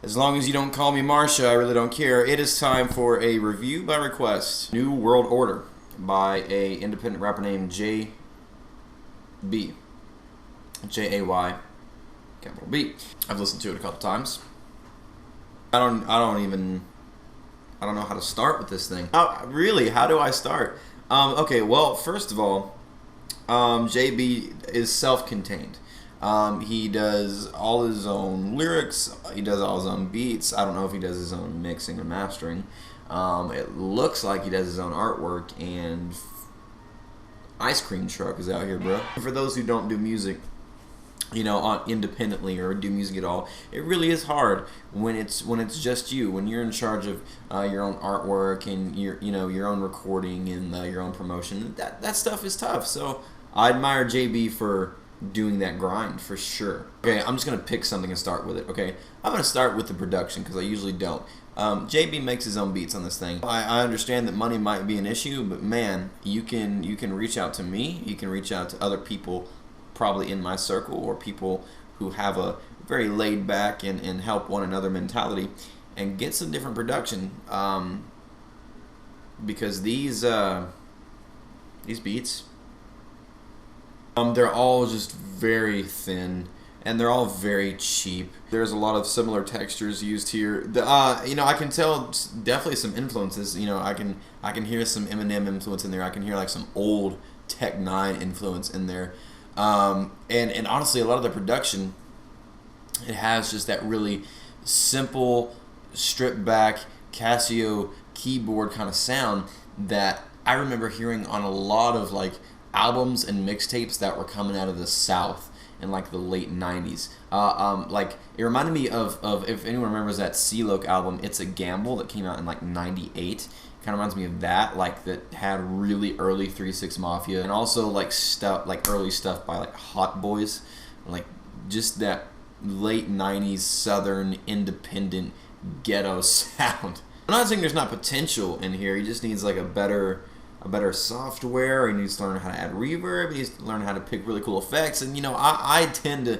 As long as you don't call me Marsha, I really don't care. It is time for a review by request. New World Order by a independent rapper named J.B. J-A-Y, capital B. I've listened to it a couple times. I don't know how to start with this thing. Really, how do I start? Okay, well, first of all, JB is self-contained. He does all his own lyrics. He does all his own beats. I don't know if he does his own mixing and mastering. It looks like he does his own artwork, and Ice Cream Truck is out here, bro. For those who don't do music, independently or do music at all, it really is hard when it's just you. When you're in charge of your own artwork and your own recording and your own promotion. That stuff is tough. So I admire JB for doing that grind for sure. Okay, I'm just gonna pick something and start with it. Okay, I'm gonna start with the production because I usually don't. JB makes his own beats on this thing. I understand that money might be an issue, but man, you can reach out to me. You can reach out to other people, probably in my circle, or people who have a very laid back and help one another mentality, and get some different production. Because these beats, they're all just very thin, and they're all very cheap. There's a lot of similar textures used here. I can tell definitely some influences. I can hear some Eminem influence in there. I can hear like some old Tech 9 influence in there. And honestly, a lot of the production, it has just that really simple, stripped back Casio keyboard kind of sound that I remember hearing on a lot of like albums and mixtapes that were coming out of the South in like the late 90s. Like it reminded me of if anyone remembers that C-Loc album, It's a Gamble, that came out in like 98. Kind of reminds me of that, like that had really early 3-6 Mafia, and also like stuff, like early stuff by like Hot Boys, like just that late 90s Southern independent ghetto sound. I'm not saying there's not potential in here. He just needs like a better software. He needs to learn how to add reverb. He needs to learn how to pick really cool effects. And I tend to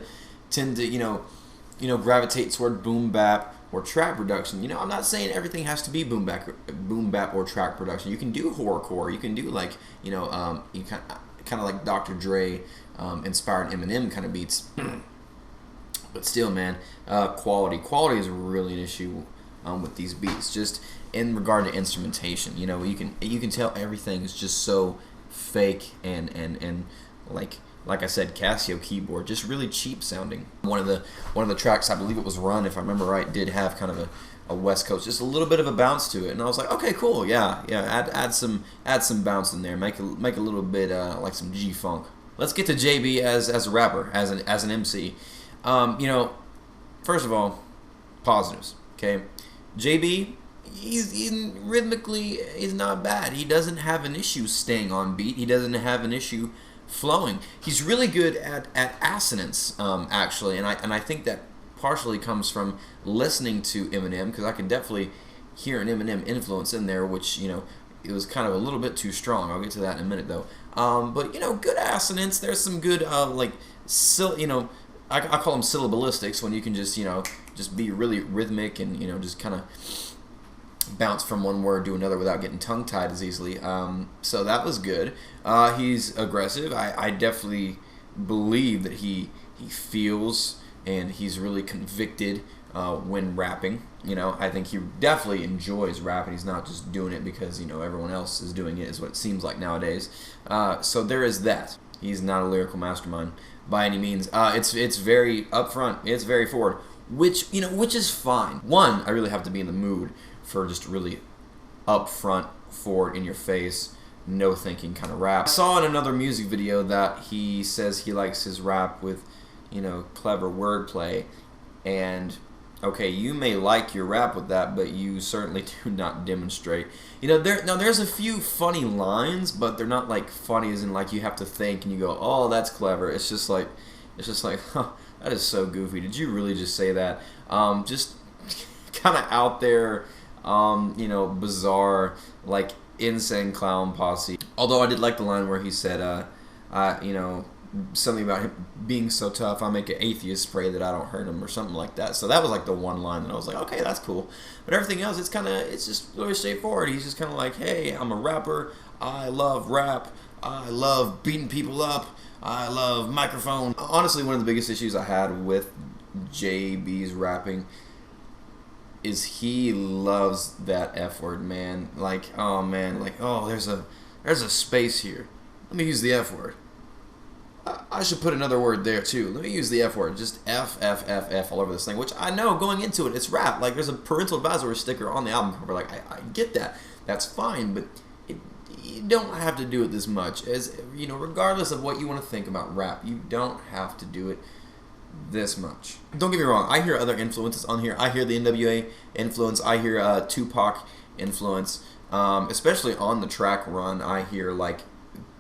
gravitate toward boom bap or track production. I'm not saying everything has to be boom bap or track production. You can do horrorcore. You can do like you kind of like Dr. Dre inspired Eminem kind of beats. But still, man, quality is really an issue with these beats. Just in regard to instrumentation, you can tell everything is just so fake and like I said, Casio keyboard, just really cheap sounding. One of the tracks, I believe it was Run, if I remember right, did have kind of a West Coast, just a little bit of a bounce to it, and I was like, okay, cool, yeah, add some bounce in there, make a little bit like some G funk. Let's get to JB as a rapper, as an MC. First of all, positives. Okay, JB. He's rhythmically is not bad. He doesn't have an issue staying on beat. He doesn't have an issue flowing. He's really good at assonance, actually, and I think that partially comes from listening to Eminem, because I can definitely hear an Eminem influence in there, which it was kind of a little bit too strong. I'll get to that in a minute though. But good assonance. There's some good I call them syllabalistics, when you can just be really rhythmic and just kind of bounce from one word to another without getting tongue-tied as easily. So that was good. He's aggressive. I definitely believe that he feels and he's really convicted when rapping. I think he definitely enjoys rapping. He's not just doing it because everyone else is doing it, is what it seems like nowadays. So there is that. He's not a lyrical mastermind by any means. It's very upfront. It's very forward, which is fine. One, I really have to be in the mood for just really upfront, forward, in your face, no thinking kind of rap. I saw in another music video that he says he likes his rap with, clever wordplay, and okay, you may like your rap with that, but you certainly do not demonstrate. There's a few funny lines, but they're not like funny as in like you have to think and you go, oh, that's clever. It's just like, huh, that is so goofy. Did you really just say that? Just kind of out there. Bizarre, like insane clown posse. Although I did like the line where he said, something about him being so tough, I make an atheist pray that I don't hurt him or something like that. So that was like the one line that I was like, okay, that's cool. But everything else, it's just really straightforward. He's just kind of like, hey, I'm a rapper. I love rap. I love beating people up. I love microphone. Honestly, one of the biggest issues I had with JB's rapping is he loves that F word, man. Like, oh man, like, oh, there's a space here. Let me use the F word. I should put another word there too. Let me use the F word. Just F, F, F, F all over this thing. Which I know going into it, it's rap. Like, there's a parental advisory sticker on the album cover. Like, I get that. That's fine, but you don't have to do it this much. As you know, regardless of what you want to think about rap, you don't have to do it this much. Don't get me wrong. I hear other influences on here. I hear the NWA influence. I hear Tupac influence. Especially on the track run, I hear like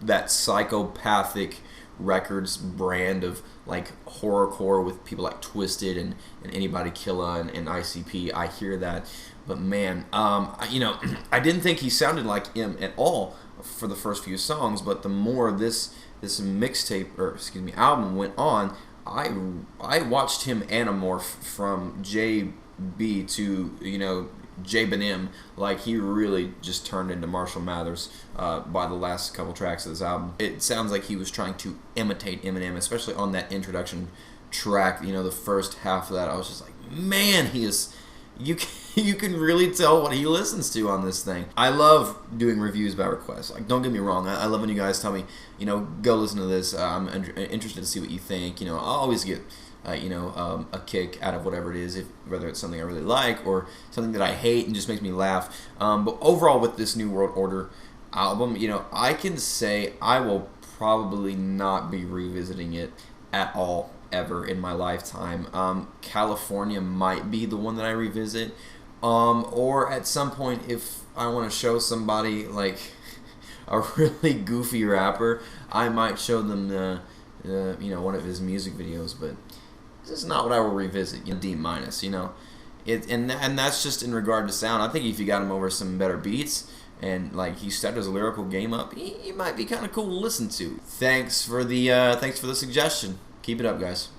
that psychopathic records brand of like horrorcore with people like Twisted and Anybody Killa and ICP. I hear that, but man, you know, I didn't think he sounded like him at all for the first few songs. But the more this mixtape, or excuse me, album went on, I watched him anamorph from JB to, you know, J Benim. Like, he really just turned into Marshall Mathers by the last couple tracks of this album. It sounds like he was trying to imitate Eminem, especially on that introduction track. You know, the first half of that, I was just like, man, he is. You can really tell what he listens to on this thing. I love doing reviews by request. Like, don't get me wrong. I love when you guys tell me, you know, go listen to this. I'm interested to see what you think. You know, I'll always get a kick out of whatever it is, whether it's something I really like or something that I hate and just makes me laugh. But overall, with this New World Order album, you know, I can say I will probably not be revisiting it at all ever in my lifetime. California might be the one that I revisit, or at some point if I want to show somebody like a really goofy rapper, I might show them you know, one of his music videos. But this is not what I will revisit. You know, D minus, you know, and that's just in regard to sound. I think if you got him over some better beats and like he stepped his lyrical game up, he might be kind of cool to listen to. Thanks for the suggestion. Keep it up, guys.